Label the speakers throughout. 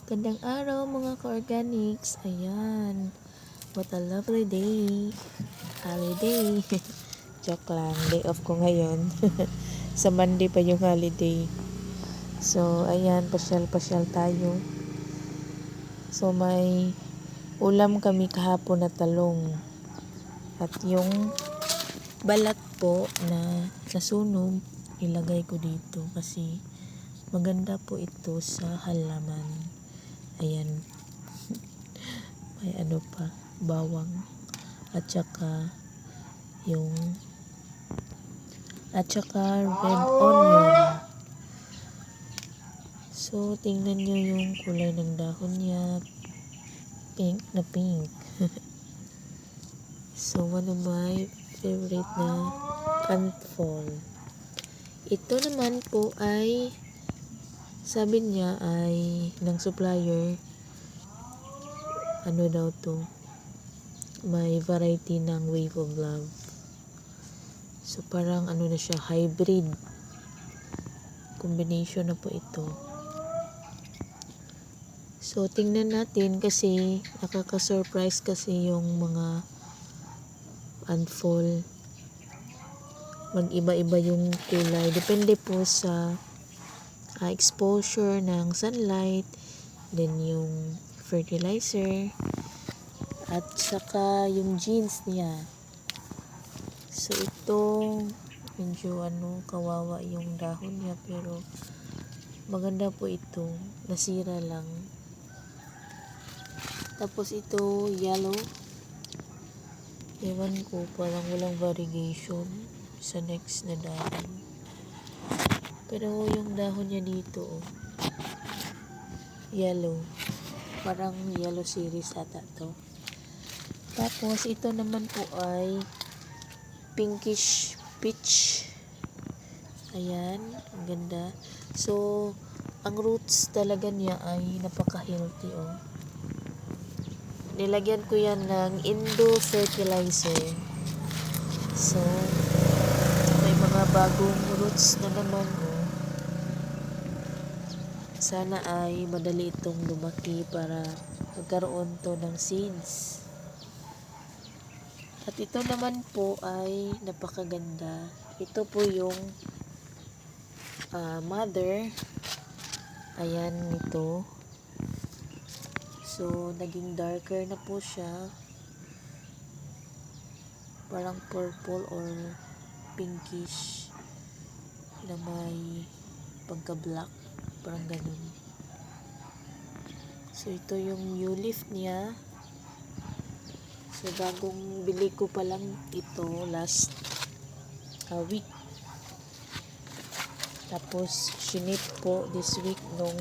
Speaker 1: Gandang araw mga ka-organics. Ayan. What a lovely day. Holiday. Joke lang. Day off ko ngayon. Sa Monday pa yung holiday. So, ayan. Pasyal-pasyal tayo. So, may ulam kami kahapon na talong. At yung balat po na nasunog, ilagay ko dito kasi maganda po ito sa halaman. Ayan. May ano pa, bawang. At saka red onion. So, tingnan nyo yung kulay ng dahon niya. Pink na pink. So, one of my favorite na anthol. Ito naman po ay sabi niya ay ng supplier, ano daw to, may variety ng Wave of Love. So parang ano na siya, hybrid combination na po ito. So tingnan natin kasi nakaka-surprise kasi yung mga unfold. Mag-iba-iba yung kulay. Depende po sa exposure ng sunlight, then yung fertilizer, at saka yung genes niya. So ito, medyo kawawa yung dahon niya, pero maganda po ito. Nasira lang. Tapos ito, yellow. Ewan ko, parang walang variegation sa next na dahon. Pero yung dahon niya dito, yellow. Parang yellow series ata to. Tapos ito naman po ay pinkish peach. Ayan, ang ganda. So, ang roots talaga niya ay napaka-healthy Nilagyan ko yan ng Indo fertilizer. So, may mga bagong roots na naman Sana ay madali itong lumaki para magkaroon to ng seeds. At ito naman po ay napakaganda. Ito po yung mother. Ayan ito. So, naging darker na po siya. Parang purple or pinkish na may pagka-black. Parang ganun. So, ito yung new leaf niya. So, bagong bili ko pa lang ito last week. Tapos, shinip po this week nung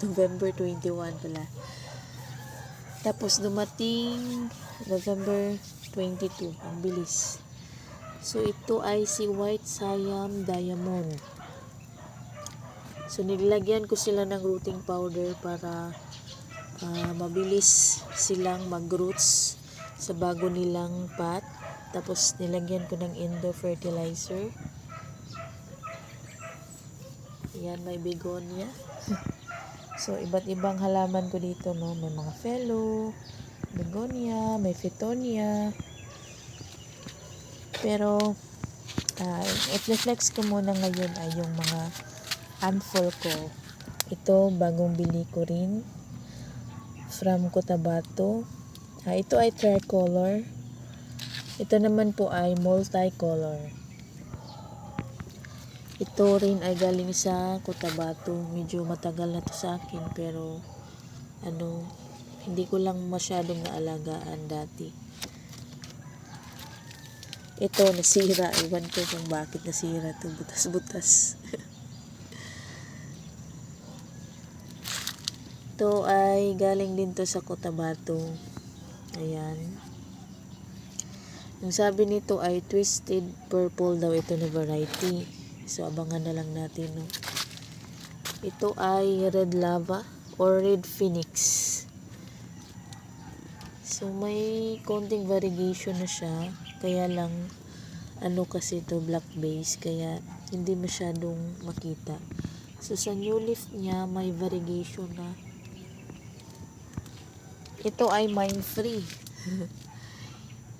Speaker 1: November 21 pala. Tapos, dumating November 22. Ang bilis. So, ito ay si White Siam Diamond. So, nilagyan ko sila ng rooting powder para mabilis silang mag-roots sa bago nilang pot. Tapos, nilagyan ko ng Indo fertilizer. Ayan, may begonia. So, iba't ibang halaman ko dito, May mga phelo, begonia, may fittonia. Pero, i-flex ko muna ngayon ay yung mga anthol ko. Ito, bagong bili ko rin from Cotabato. Ito ay tricolor. Ito naman po ay multicolor. Ito rin ay galing sa Cotabato. Medyo matagal na to sa akin, pero hindi ko lang masyadong naalagaan dati. Ito, nasira. Iwan ko kung bakit nasira to. Butas-butas. Ito ay galing din to sa Cotabato. Ayan. Yung sabi nito ay twisted purple daw ito na variety. So, abangan na lang natin, Ito ay red lava or red phoenix. So, may konting variegation na siya. Kaya lang, kasi ito black base. Kaya, hindi masyadong makita. So, sa new leaf niya, may variegation na. Ito ay mine-free.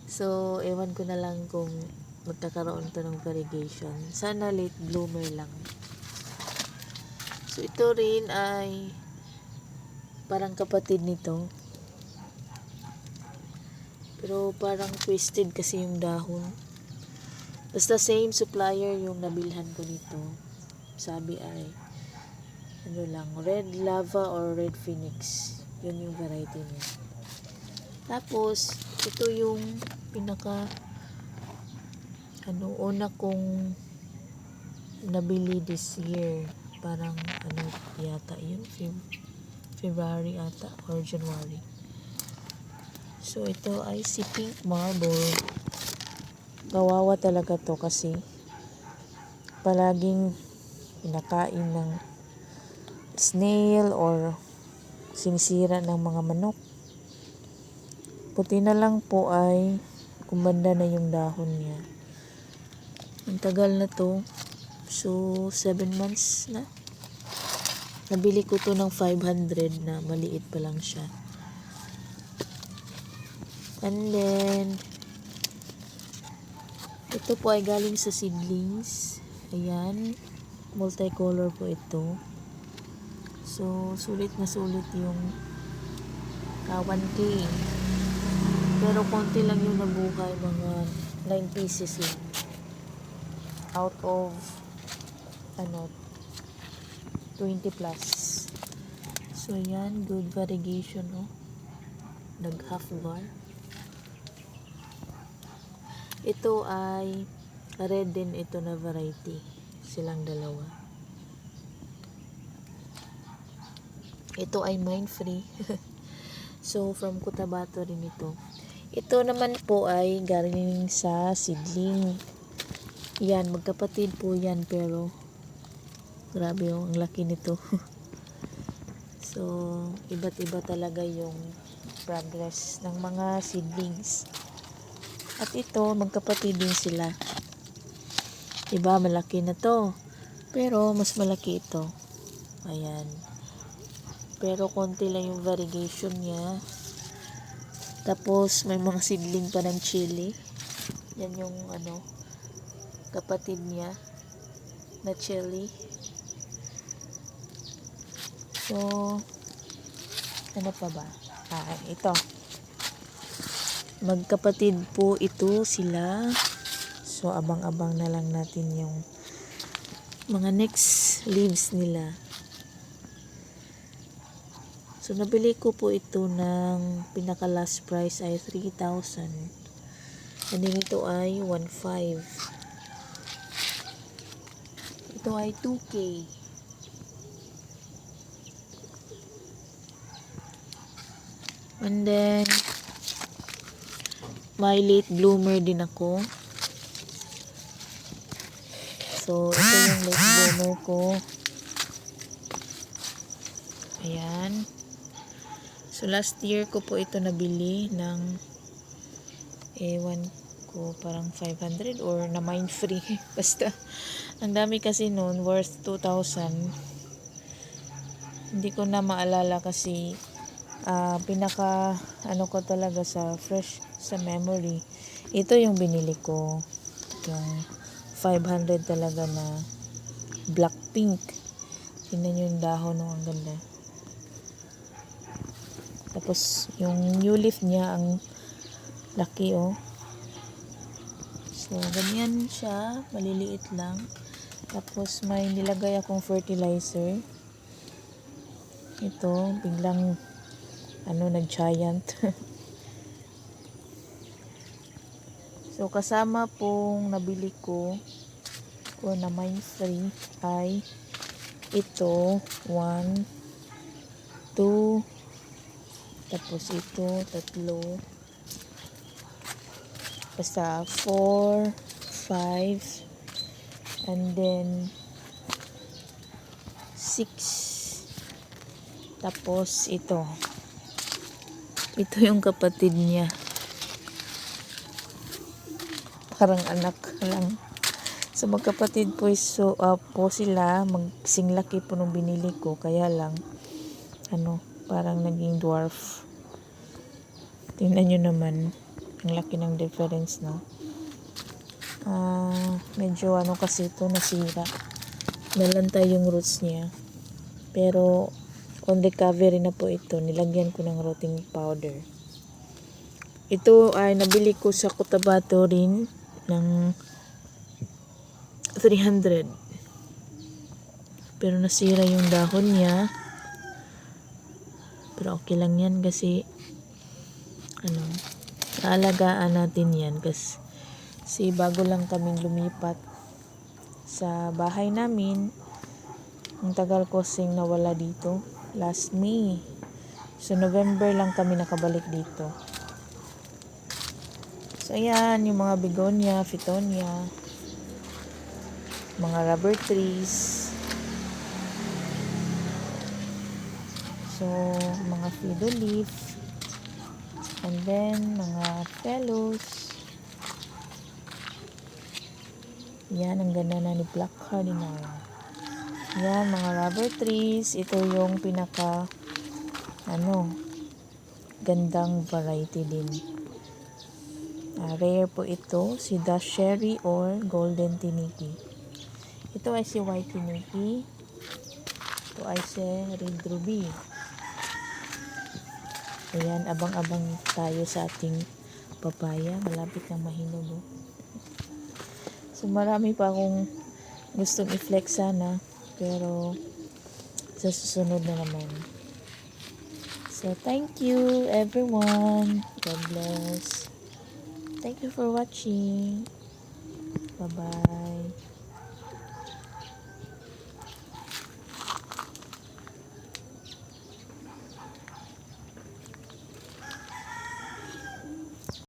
Speaker 1: So, ewan ko na lang kung magkakaroon to ng variegation. Sana late bloomer lang. So, ito rin ay parang kapatid nito. Pero parang twisted kasi yung dahon. Basta same supplier yung nabilhan ko nito. Sabi ay ano lang, red lava or red phoenix. Yun yung variety niya. Tapos, ito yung pinaka una kong nabili this year. Parang yata yun, February ata or January. So, ito ay si Pink Marble. Kawawa talaga to kasi palaging pinakain ng snail or sinisira ng mga manok. Puti na lang po ay kumanda na yung dahon niya. Ang tagal na to. So, 7 months na. Nabili ko to ng 500 na maliit pa lang siya. And then, ito po ay galing sa seedlings. Ayan. Multicolor po ito. So, sulit na sulit yung 1K. Pero konti lang yung nabuhay. Mga 9 pieces lang. Out of 20 plus. So, ayan. Good variegation, oh. Nag-half bar. Ito ay red din ito na variety. Silang dalawa. Ito ay mine free. So, from Cotabato rin ito. Ito naman po ay galing sa seedling. Yan, magkapatid po yan pero grabe yung ang laki nito. So, iba't iba talaga yung progress ng mga seedlings. At ito, magkapatid din sila. Diba, malaki na to. Pero, mas malaki ito. Ayan. Pero, konti lang yung variegation niya. Tapos, may mga seedling pa ng chili. Yan yung, kapatid niya na chili. So, ano pa ba? Ito. Magkapatid po ito sila. So, abang-abang na lang natin yung mga next leaves nila. So, nabili ko po ito ng pinaka last price ay 3,000. And then ito ay 1,500. Ito ay 2K. And then, may late bloomer din ako. So, ito yung late bloomer ko. Ayan. So, last year ko po ito nabili ng ewan ko, parang 500 or na mine free. Basta, ang dami kasi noon, worth 2,000. Hindi ko na maalala kasi pinaka ko talaga sa fresh sa memory. Ito yung binili ko. Yung 500 talaga na black pink. Tingnan yung dahon, ang ganda. Tapos, yung new leaf niya, ang laki, oh. So, ganyan siya. Maliliit lang. Tapos, may nilagay akong fertilizer. Ito, biglang, nag-giant. So, kasama pong nabili ko na mine free ay ito, 1, 2, tapos ito, 3, basta 4, 5, and then 6, tapos ito yung kapatid niya, parang anak lang. So magkapatid po, po sila, magsinglaki po nung binili ko, kaya lang parang naging dwarf. Tingnan nyo naman, ang laki ng difference, no? Medyo kasi ito, nasira. Nalantay yung roots niya. Pero on recovery na po ito, nilagyan ko ng rotting powder. Ito ay nabili ko sa Cotabato rin ng 300. Pero nasira yung dahon niya. Pero okay lang yan kasi aalagaan natin yan kasi bago lang kaming lumipat sa bahay namin. Ang tagal ko kasing nawala dito. Last May. So November lang kami nakabalik dito. So ayan, yung mga begonia, fitonia, mga rubber trees. So, mga fido leaf. And then, mga fellows. Yan, ang ganda na ni Black Cardinal. Yan, mga rubber trees. Ito yung pinaka, gandang variety din. Rare po ito, si The Sherry or Golden Tiniki. Ito ay si White Tiniki. Ito ay si Red Ruby. Ayan, abang-abang tayo sa ating papaya. Malapit na mahinog. So, marami pa akong gustong i-flex sana. Pero, sa susunod na naman. So, thank you everyone. God bless. Thank you for watching. Bye-bye.